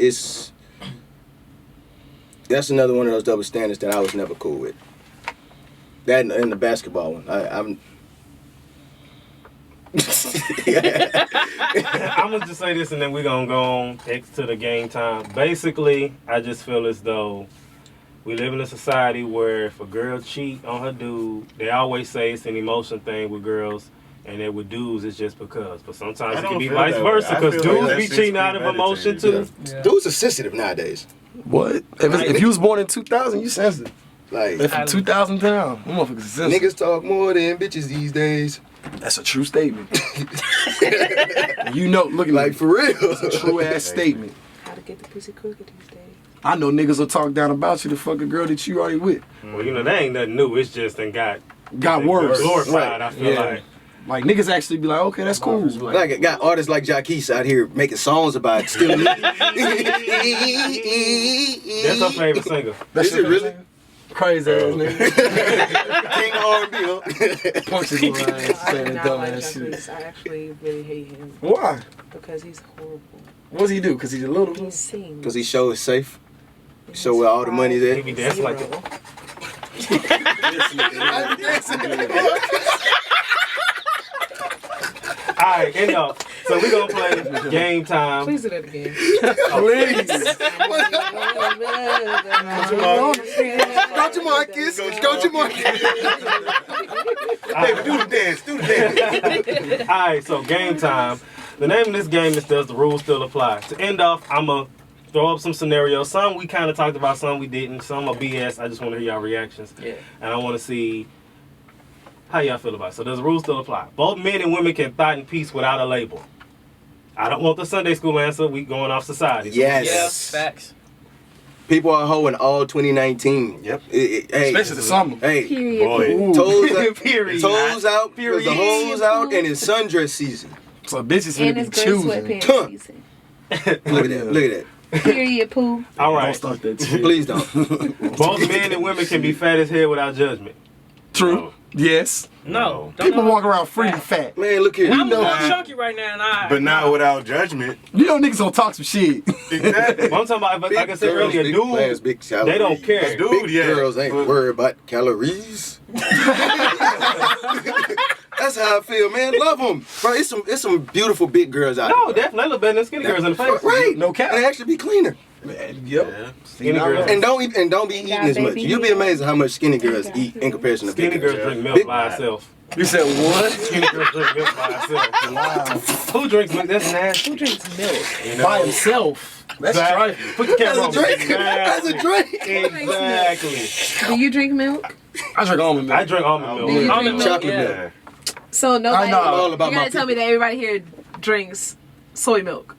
that's another one of those double standards that I was never cool with. That and the basketball one. I'm gonna just say this and then we're gonna go on X to the game time. Basically, I just feel as though we live in a society where if a girl cheat on her dude, they always say it's an emotion thing with girls, and then with dudes it's just because. But sometimes it can be vice versa because dudes be cheating out of emotion too. Yeah. Dudes are sensitive nowadays. What? If you was born in 2000, you sensitive. Like If from 2000 down, them motherfuckers is sensitive. niggas talk more than bitches these days. That's a true statement. You know, look at Like me. for real. It's a true ass statement. How to get the pussy crooked these days. I know niggas will talk down about you to fuck a girl that you already with. Well, you know, that ain't nothing new. It's just got Worse. glorified, I feel Yeah. like. Like niggas actually be like, okay, that's cool. Like I got artists like Jaquise out here making songs about stealing. That's her favorite singer. That's Is it really? Crazy ass nigga. King R&B, huh? Punches your ass I do saying not dumb like ass shit. Jacquees. I actually really hate him Why? because he's horrible. What's he do? Cause he's a little. He sings. Because he show is safe. Show where all the money's He at. be dancing like that. Alright, end up. So we gonna play game time. Please do that again. Please. Go to Marcus. Go to Marcus. Baby, do the dance. Alright, so game time. The name of this game is Does the Rules Still Apply? To end off, I'ma throw up some scenarios. Some we kind of talked about, some we didn't. Some are BS. I just want to hear y'all reactions. Yeah. And I want to see how y'all feel about it. So does the rules still apply? Both men and women can thought in peace without a label. I don't want the Sunday school answer. We going off society. Yes. Yeah, facts. People are hoeing all 2019. Yep. Hey, Especially the summer. hey, Period. Boy. toes out, Period. toes out, because the Period. hoes out, and it's sundress season. So bitches And finna it's be gray choosing. sweatpants Huh. season. Look at that. Look at Period, poo. All Don't right. start that that. shit. Please don't. Both men and women can be fat as hell without judgment. True. No. Yes. No. don't People know. walk around free fat. Man, look here. I'm a little know- chunky right now, and I. But not without judgment. You know niggas don't talk some shit. Exactly. But I'm talking about, like I said earlier, big plans, dude, big calories. they don't care. Dude, Big yeah. girls ain't But- worried about calories. That's how I feel, man. Love them, bro. It's some beautiful big girls out No, there. definitely better than skinny girls in the face. Right. No cap. And they actually be cleaner. Yep. Yeah. Skinny girls. And don't be eating as much. baby. You'll be amazed at how much skinny girls eat in comparison to Skinny big girls girls. drink milk Big- by itself. You said what? Skinny girls drink milk by itself. Wow. Who drinks milk? That's nasty. Who drinks milk? You know? By himself. That's Exactly. trifling. Put the camera on. As a drink. As a drink. Exactly. Do you drink milk? I drink almond milk. I drink almond milk. Do you Almond drink milk, milk? Chocolate yeah. milk. So nobody. I know. I'm all about you my gotta tell me that everybody here drinks soy milk.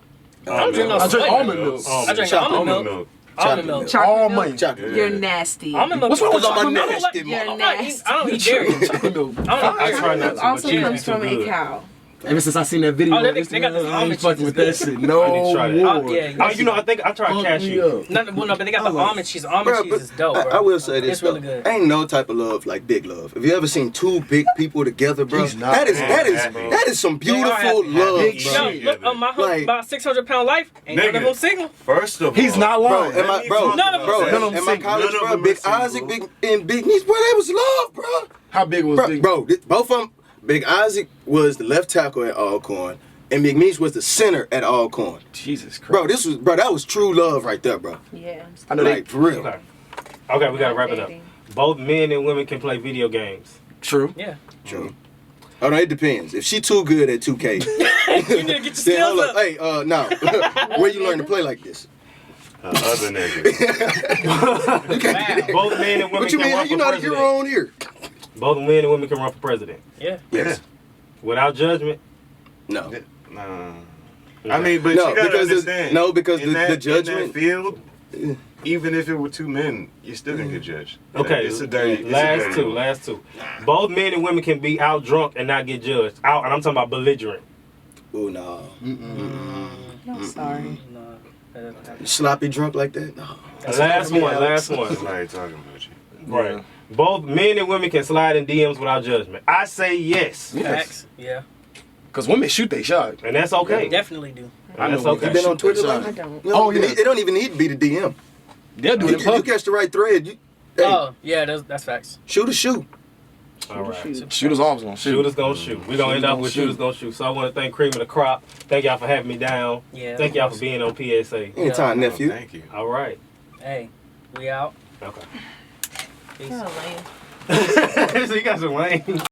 I don't drink no I drink soy almond milk. milk. I drink Chocolate almond milk. Chocolate Almond milk. Chocolate All milk? money. Chocolate. You're nasty. Almond milk. What's wrong with Because I'm chocolate a milk? nasty You're mother. I don't eat nasty. I don't eat dairy. Chocolate milk. I don't eat I dairy. try not to, but Also cheese be comes too from a good. cow. Ever since I seen that video Oh, on they got Instagram, this I ain't almond fucking with that cheese. shit. No I need to try that. more. Oh, yeah. Oh, you know, I think I tried Fuck me cashew. up. No, but they got the almond cheese. Almond cheese is dope, bro. I will say this It's though. really good. Ain't no type of love like big love. Have you ever seen two big people together, bro? He's not That is happy. that is some beautiful happy. love, Big bro. Yo, shit. look on my Like- about 600-pound life. Ain't none of Nigga. them single. First of all, He's not Bro, lying. and my bro, None of them bro, single. and my college None of bro, them Big are single. Isaac, Big Niece, bro, that was love, bro. How big was Bro, Big? both of them. Big Isaac was the left tackle at Alcorn, and Big Niece was the center at Alcorn. Jesus Christ. Bro, that was true love right there, bro. Yeah. I know Like for real. Okay, we gotta wrap it up. Both men and women can play video games. True. Yeah. True. Hold on, it depends. If she too good at 2K, You need to get your then skills hold up. up. Hey, no. Where you learn to play like this? other niggas. You can't. Both men and women What you can mean? How run you for know how to get president. on here? Both men and women can run for president. Yeah. Yes. Without judgment. No. Nah. I mean, but No, you gotta because understand. because in the that judgment. in that field, even if it were two men, you still gonna get judged. Okay, it's a dirty. last two. Both men and women can be out drunk and not get judged. Out, and I'm talking about belligerent. Oh no. I'm sorry. No, that doesn't happen. Sloppy drunk like that? No. Last one. Somebody talking about you. Right. Both men and women can slide in DMs without judgment. I say yes, Facts. Yeah. Because women shoot they shot. and that's okay. Definitely do. I know That's women okay. You been on Twitter shoot they lately? I shot. don't. You know, Oh, yeah. It don't even need to be the DM. They'll do it in You public. catch the right thread. Hey, Oh, yeah, that's facts. shoot a shoe. All right. Shooters always gonna shoot. Shooters gonna shoot. We're gonna end up with shooters gonna shoot. So I want to thank Cream of the Crop. Thank y'all for having me down. Yeah. Thank y'all for being on PSA. Anytime, Yeah. nephew. Thank you. All right. Hey, we out. Okay. Peace. You're lame. So you guys are lame.